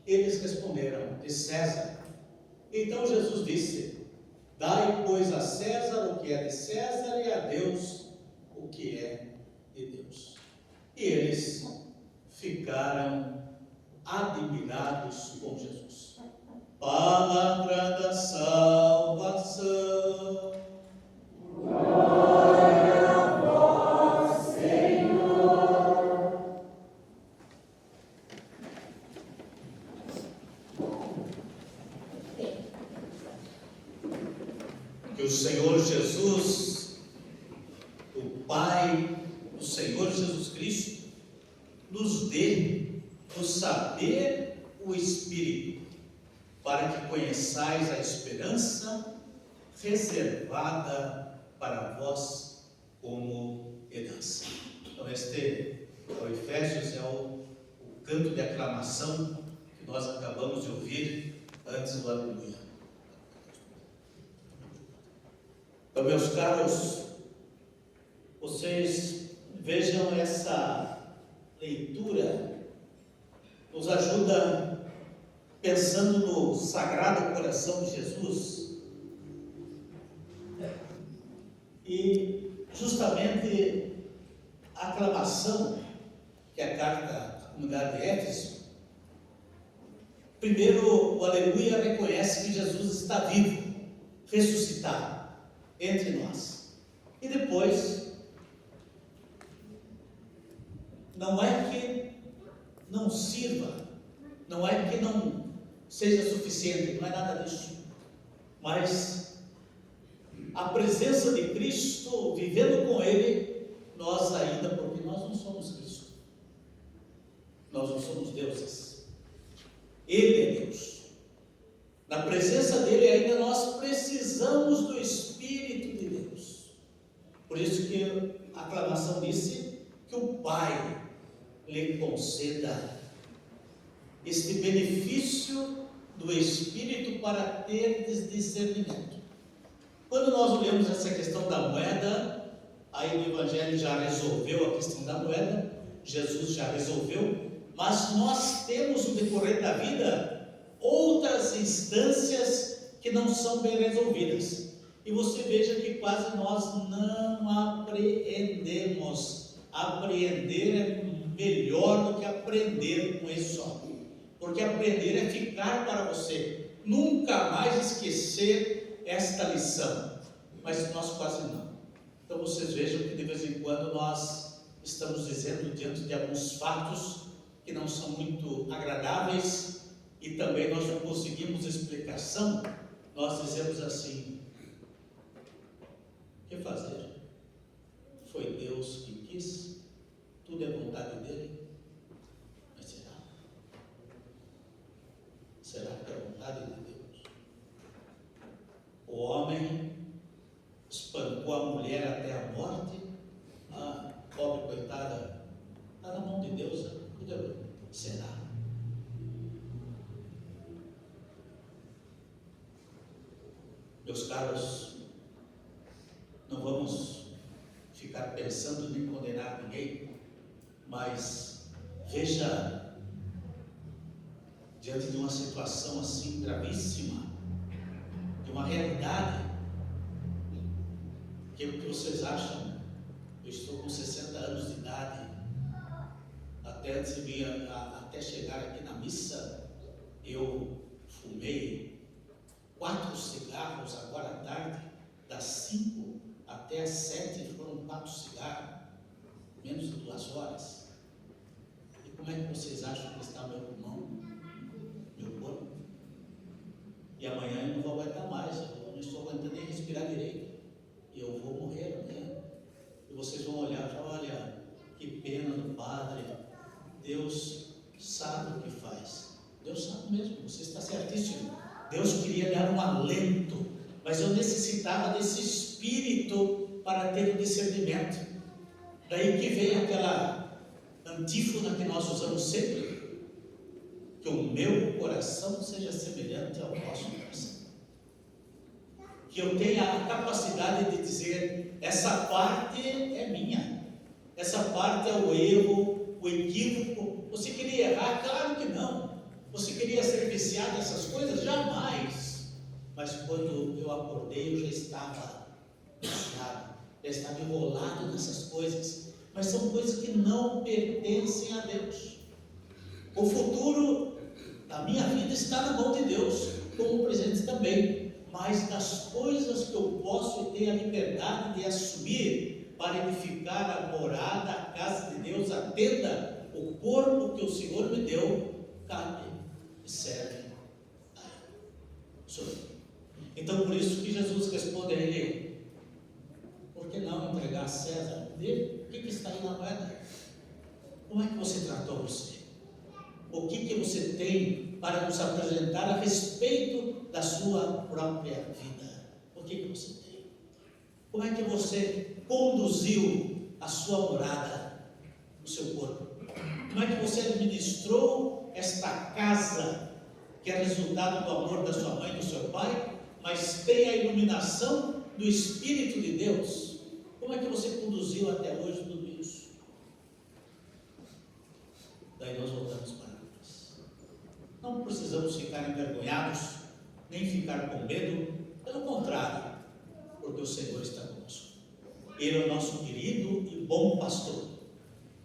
Eles responderam: de César. Então Jesus disse: dai, pois, a César o que é de César e a Deus o que é de Deus. E eles ficaram admirados com Jesus. Palavra da salvação. Glória a vós, Senhor. Que o Senhor Jesus, o Pai do Senhor Jesus Cristo, nos dê o saber, o Espírito, para que conheçais a esperança reservada para vós como herança. Então este, o Efésios, é o canto de aclamação que nós acabamos de ouvir antes do Aleluia. Então, meus caros, vocês vejam, essa leitura nos ajuda pensando no Sagrado Coração de Jesus e justamente a aclamação que é a carta à comunidade de Éfeso. Primeiro, o Aleluia reconhece que Jesus está vivo, ressuscitado entre nós. E depois, não é que não sirva, não é que não seja suficiente, não é nada disso, mas a presença de Cristo, vivendo com Ele, nós ainda, porque nós não somos Cristo, nós não somos deuses, Ele é Deus. Na presença dele ainda nós precisamos do Espírito de Deus. Por isso que a aclamação disse que o Pai lhe conceda este benefício do Espírito para teres discernimento. Quando nós olhamos essa questão da moeda, aí o Evangelho já resolveu a questão da moeda, Jesus já resolveu, mas nós temos no decorrer da vida outras instâncias que não são bem resolvidas. E você veja que quase nós não apreendemos. Apreender é melhor do que aprender com isso só. Porque aprender é ficar para você, nunca mais esquecer esta lição. Mas nós quase não. Então vocês vejam que de vez em quando nós estamos dizendo diante de alguns fatos que não são muito agradáveis, e também nós não conseguimos explicação, nós dizemos assim: o que fazer? Foi Deus que quis, tudo é vontade dele. Mas será? Será que é vontade de Deus? O homem espancou a mulher até a morte, a pobre coitada, está na mão de Deus, tudo é... Será? Meus caros, não vamos ficar pensando nem condenar ninguém, mas veja, diante de uma situação assim gravíssima, de uma realidade, que o que vocês acham? Eu estou com 60 anos de idade, até chegar aqui na missa, eu fumei 4 cigarros agora à tarde, das 5 até as 7 foram 4 cigarros, menos de 2 horas. E como é que vocês acham que está meu pulmão, meu corpo? E amanhã eu não vou aguentar mais, eu não estou aguentando nem respirar direito, e eu vou morrer amanhã. E vocês vão olhar e falar: olha, que pena do padre, Deus sabe o que faz. Deus sabe mesmo, você está certíssimo. Deus queria dar um alento, mas eu necessitava desse espírito para ter o discernimento. Daí que vem aquela antífona que nós usamos sempre: que o meu coração seja semelhante ao vosso coração. Que eu tenha a capacidade de dizer: essa parte é minha, essa parte é o erro, o equívoco. Você queria errar? Claro que não. Você queria ser viciado nessas coisas? Jamais. Mas quando eu acordei, eu já estava viciado, já estava enrolado nessas coisas. Mas são coisas que não pertencem a Deus. O futuro da minha vida está na mão de Deus, como o presente também. Mas das coisas que eu posso ter a liberdade de assumir para edificar a morada, a casa de Deus, a tenda, o corpo que o Senhor me deu, cabe e serve a Ele. Então, por isso que Jesus responde a ele: por que não entregar a César dele? O que está aí na moeda? Como é que você tratou você? O que você tem para nos apresentar a respeito da sua própria vida? O que você tem? Como é que você conduziu a sua morada, o seu corpo? Como é que você administrou esta casa, que é resultado do amor da sua mãe e do seu pai, mas tem a iluminação do Espírito de Deus? Como é que você conduziu até hoje tudo isso? Daí nós voltamos para nós. Não precisamos ficar envergonhados, nem ficar com medo, pelo contrário, porque o Senhor está conosco. Ele é o nosso querido e bom pastor.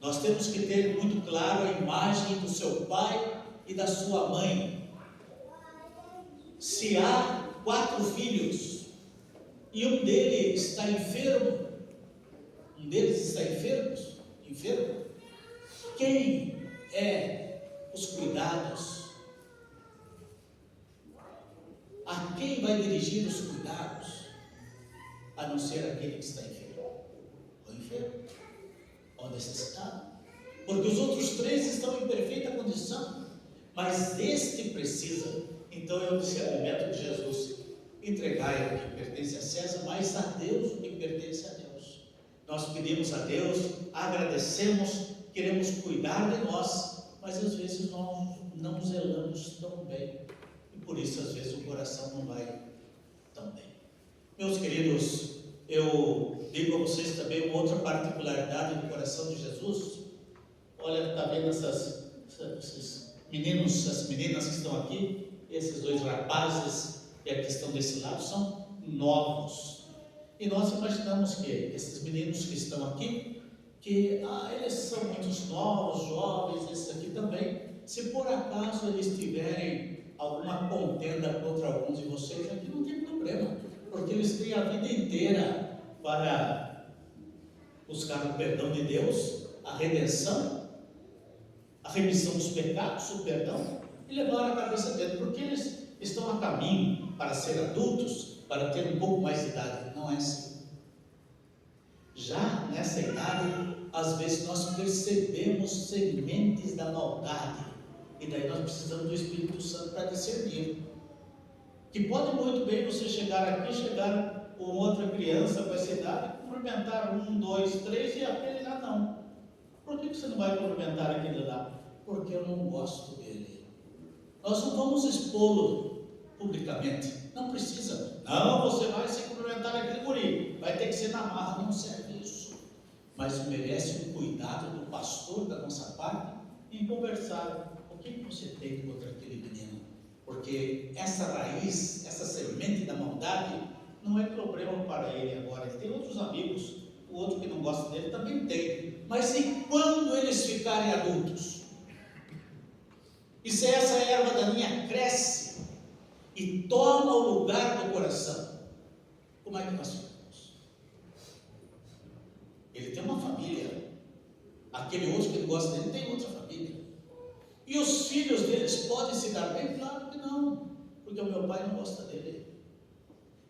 Nós temos que ter muito claro a imagem do seu pai e da sua mãe. Se há 4 filhos e um deles está enfermo, enfermo, quem é os cuidados? A quem vai dirigir os cuidados? A não ser aquele que está enfermo, ou enfermo, ou necessitado. Porque os outros 3 estão em perfeita condição, mas este precisa. Então é o discernimento de Jesus: entregai o que pertence a César, mas a Deus o que pertence a Deus. Nós pedimos a Deus, agradecemos, queremos cuidar de nós, mas às vezes nós não zelamos tão bem, e por isso às vezes o coração não vai tão bem. Meus queridos, eu digo a vocês também uma outra particularidade do coração de Jesus. Olha, está vendo esses meninos, essas meninas que estão aqui, esses 2 rapazes que aqui estão desse lado, são novos. E nós imaginamos que esses meninos que estão aqui, que eles são muitos novos, jovens, esses aqui também. Se por acaso eles tiverem alguma contenda contra alguns de vocês, aqui não tem problema, porque eles têm a vida inteira para buscar o perdão de Deus, a redenção, a remissão dos pecados, o perdão, e levar a cabeça dentro, porque eles estão a caminho para ser adultos, para ter um pouco mais de idade. Não é assim. Já nessa idade, às vezes nós percebemos sementes da maldade, e daí nós precisamos do Espírito Santo para discernir. Que pode muito bem você chegar aqui, chegar com outra criança com essa idade, cumprimentar 1, 2, 3 e aquele lá não. Por que você não vai cumprimentar aquele lá? Porque eu não gosto dele. Nós não vamos expô-lo publicamente. Não precisa. Não, você vai se cumprimentar aquele guri. Vai ter que ser na marra, não serve isso. Mas merece o cuidado do pastor da nossa parte em conversar. O que você tem contra aquele menino? Porque essa raiz, essa semente da maldade, não é problema para ele agora. Ele tem outros amigos, o outro que não gosta dele também tem. Mas e quando eles ficarem adultos? E se essa erva daninha cresce e toma o lugar do coração, como é que nós ficamos? Ele tem uma família, aquele outro que não gosta dele tem outra família. E os filhos deles podem se dar bem? Claro que não, porque o meu pai não gosta dele.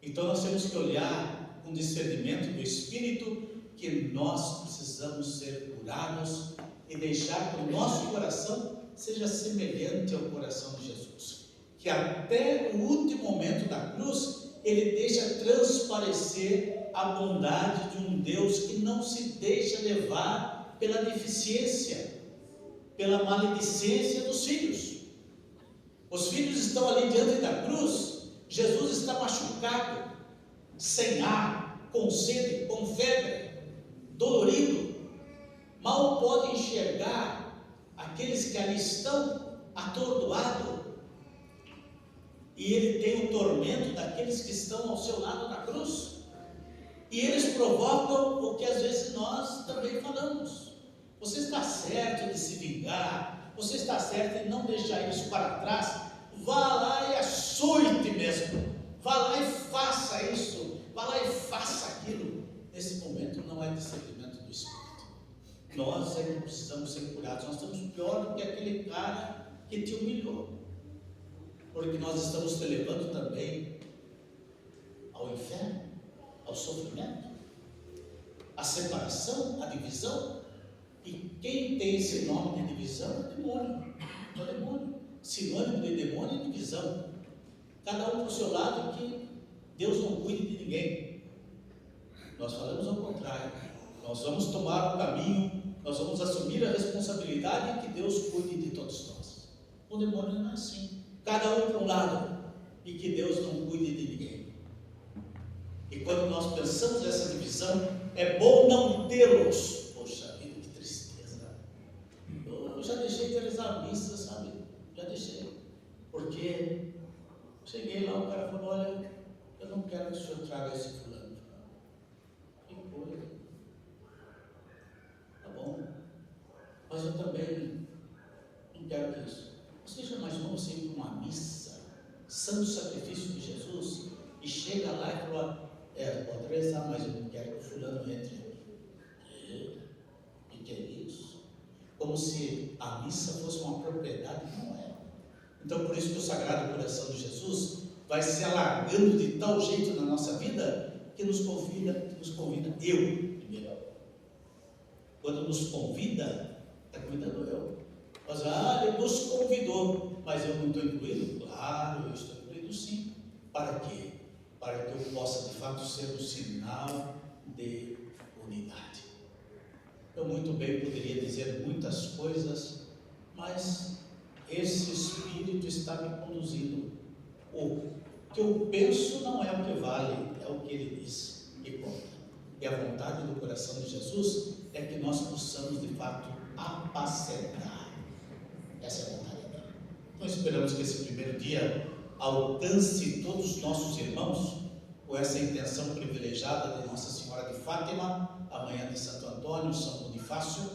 Então nós temos que olhar com discernimento do Espírito que nós precisamos ser curados e deixar que o nosso coração seja semelhante ao coração de Jesus. Que até o último momento da cruz, ele deixa transparecer a bondade de um Deus que não se deixa levar pela deficiência, pela maledicência dos filhos. Os filhos estão ali diante da cruz, Jesus está machucado, sem ar, com sede, com febre, dolorido, mal pode enxergar aqueles que ali estão, atordoados, e ele tem o tormento daqueles que estão ao seu lado na cruz, e eles provocam o que às vezes nós também falamos. Você está certo de se vingar, você está certo em não deixar isso para trás, vá lá e açoite mesmo, vá lá e faça isso, vá lá e faça aquilo. Nesse momento não é discernimento do Espírito. Nós é que precisamos ser curados. Nós estamos pior do que aquele cara que te humilhou, porque nós estamos te levando também ao inferno, ao sofrimento, à separação, à divisão. E quem tem esse nome de divisão é demônio. É o demônio. Sinônimo de demônio é divisão. Cada um para o seu lado, que Deus não cuide de ninguém. Nós falamos ao contrário. Nós vamos tomar o caminho, nós vamos assumir a responsabilidade que Deus cuide de todos nós. O demônio não é assim. Cada um para um lado, e que Deus não cuide de ninguém. E quando nós pensamos nessa divisão, é bom não tê-los. Poxa vida, que tristeza. Eu já deixei de realizar a missa, sabe? Já deixei. Porque cheguei lá, o cara falou: olha, eu não quero que o senhor traga esse fulano. Que coisa. Tá bom. Mas eu também não quero que isso. Você já imaginou você ir para uma missa, santo sacrifício de Jesus, e chega lá e fala: pode rezar, mas eu não quero que o fulano entre aqui. O que é isso? Como se a missa fosse uma propriedade, não é. Então, por isso que o Sagrado Coração de Jesus vai se alargando de tal jeito na nossa vida, que nos convida, eu primeiro. Quando nos convida, está convidando eu. Mas, ele nos convidou, mas eu não estou incluído? Claro, eu estou incluído sim. Para quê? Para que eu possa de fato ser um sinal de unidade. Eu muito bem poderia dizer muitas coisas, mas esse Espírito está me conduzindo. O que eu penso não é o que vale, é o que ele diz e conta. E a vontade do coração de Jesus é que nós possamos de fato apacentar. Essa é a vontade dele. Então esperamos que esse primeiro dia alcance todos os nossos irmãos com essa intenção privilegiada de Nossa Senhora de Fátima, amanhã de Santo Antônio, São Bonifácio,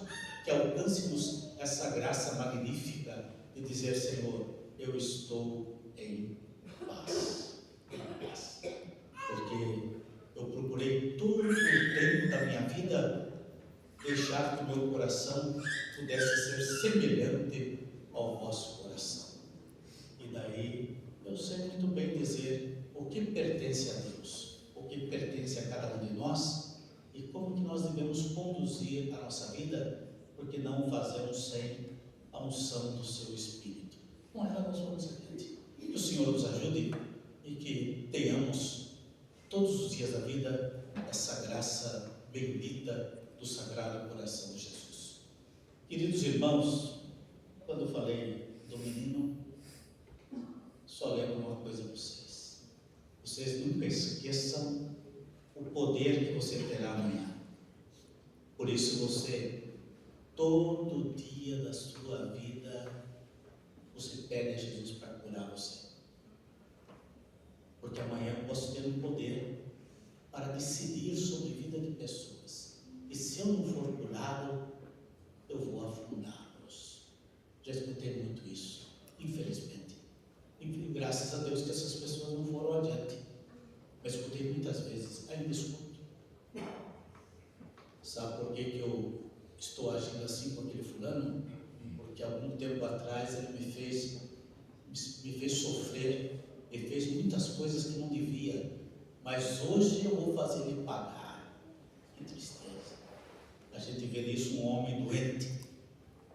que alcance-nos essa graça magnífica de dizer: Senhor, eu estou em paz, porque eu procurei todo o tempo da minha vida deixar que o meu coração pudesse ser semelhante ao vosso coração. E daí eu sei muito bem dizer o que pertence a Deus, o que pertence a cada um de nós, e como que nós devemos conduzir a nossa vida, porque não o fazemos sem a unção do seu Espírito. Com ela nós vamos adiante. Que o Senhor nos ajude e que tenhamos todos os dias da vida essa graça bendita do Sagrado Coração de Jesus. Queridos irmãos, quando eu falei do menino, só lembro uma coisa a vocês. Vocês nunca esqueçam o poder que você terá amanhã. Por isso você, todo dia da sua vida, você pede a Jesus para curar você. Porque amanhã eu posso ter um poder para decidir sobre a vida de pessoas. E se eu não for curado, eu vou afundá-los. Já escutei muito isso, infelizmente. E graças a Deus que essas pessoas não foram adiante. Mas escutei muitas vezes, ainda escuto. Sabe por que eu estou agindo assim com aquele fulano? Porque algum tempo atrás ele me fez sofrer, ele fez muitas coisas que não devia, mas hoje eu vou fazer ele pagar. Que tristeza. A gente vê nisso um homem doente,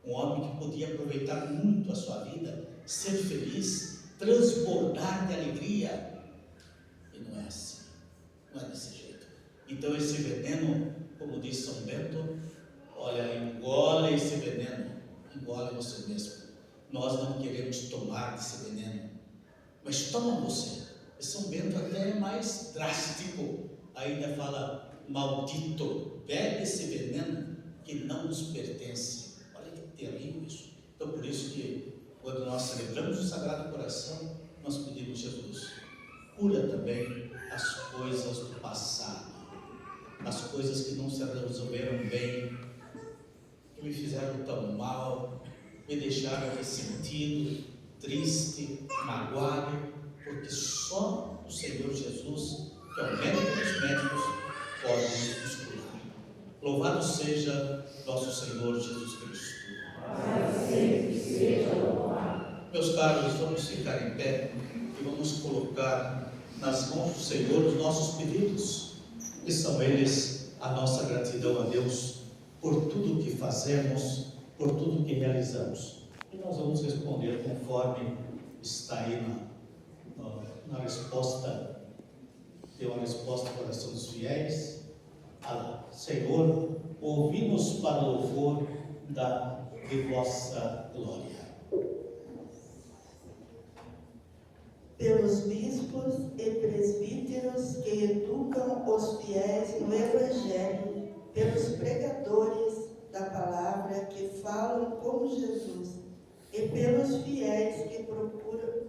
um homem que podia aproveitar muito a sua vida, ser feliz, transbordar de alegria, e não é assim, não é desse jeito. Então esse veneno, como diz São Bento, olha, engole esse veneno, engole você mesmo. Nós não queremos tomar desse veneno, mas toma você. E São Bento até é mais drástico, ainda fala, maldito, bebe esse veneno que não nos pertence. Olha que terrível isso. Então por isso que quando nós celebramos o Sagrado Coração, nós pedimos: Jesus, cura também as coisas do passado, as coisas que não se resolveram bem, que me fizeram tão mal, me deixaram ressentido, triste, magoado, porque só o Senhor Jesus, que é o médico dos médicos, pode nos curar. Louvado seja nosso Senhor Jesus Cristo. Sempre seja louvado. Meus caros, vamos ficar em pé e vamos colocar nas mãos do Senhor os nossos pedidos, e são eles a nossa gratidão a Deus por tudo que fazemos, por tudo que realizamos. E nós vamos responder conforme está aí na resposta, tem uma resposta à oração dos fiéis. Senhor, ouvi-nos para o louvor de vossa glória. Pelos bispos e presbíteros que educam os fiéis no Evangelho, pelos pregadores da palavra que falam como Jesus, e pelos fiéis que procuram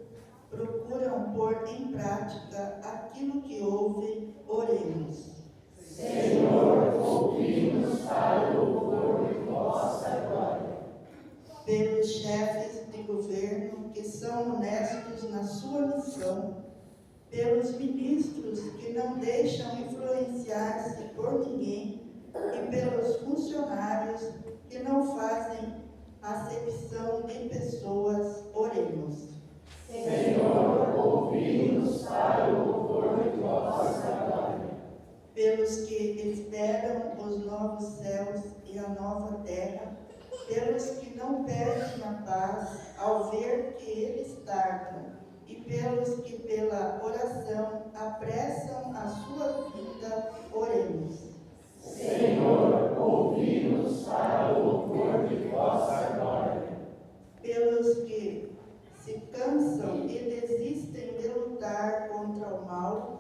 pôr em prática aquilo que ouvem, oremos. Senhor, ouvi-nos para o louvor de vossa glória. Pelos chefes de governo que são honestos na sua missão, pelos ministros que não deixam influenciar-se por ninguém e pelos funcionários que não fazem acepção de pessoas, oremos. Senhor, ouvi-nos para o louvor de vossa glória. Pelos que esperam os novos céus e a nova terra, pelos que não perdem a paz ao ver que eles tardam, e pelos que pela oração apressam a sua vida, oremos. Senhor, ouvi-nos para o louvor de vossa glória. Pelos que se cansam e desistem de lutar contra o mal,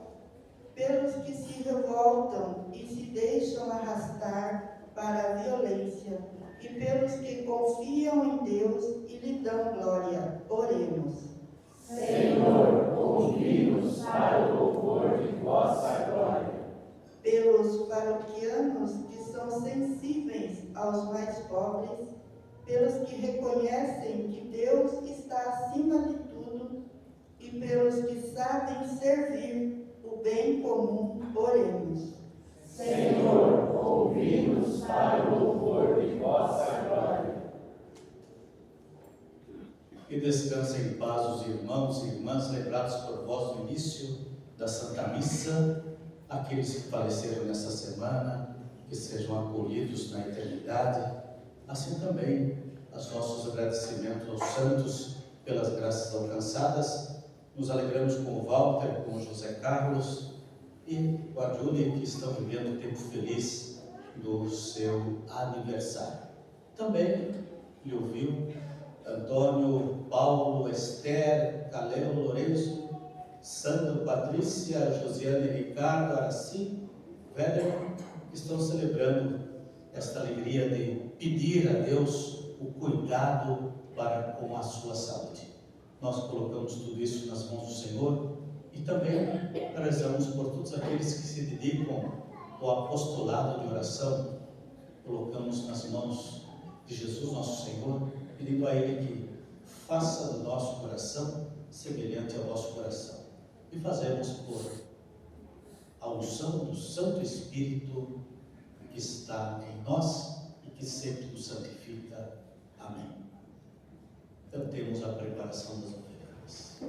pelos que se revoltam e se deixam arrastar para a violência, e pelos que confiam em Deus e lhe dão glória, oremos. Senhor, ouvi-nos para o louvor de vossa glória. Pelos paroquianos que são sensíveis aos mais pobres, pelos que reconhecem que Deus está acima de tudo, e pelos que sabem servir o bem comum, oremos. Senhor, ouvi-nos para o louvor de vossa glória. Que descansem em paz os irmãos e irmãs lembrados por vós no início da Santa Missa, aqueles que faleceram nessa semana, que sejam acolhidos na eternidade. Assim também, os nossos agradecimentos aos santos pelas graças alcançadas. Nos alegramos com o Walter, com o José Carlos e com a Júlia, que estão vivendo um tempo feliz do seu aniversário. Também lhe ouviu Antônio, Paulo, Esther, Caleu, Lourenço, Sandro, Patrícia, Josiane, Ricardo, Araci, Wederman, que estão celebrando esta alegria de pedir a Deus o cuidado para com a sua saúde. Nós colocamos tudo isso nas mãos do Senhor e também rezamos por todos aqueles que se dedicam ao apostolado de oração. Colocamos nas mãos de Jesus, nosso Senhor, pedindo a Ele que faça do nosso coração semelhante ao vosso coração. E fazemos por a unção do Santo Espírito que está em nós e que sempre nos santifica. Amém. Então temos a preparação das ofertas.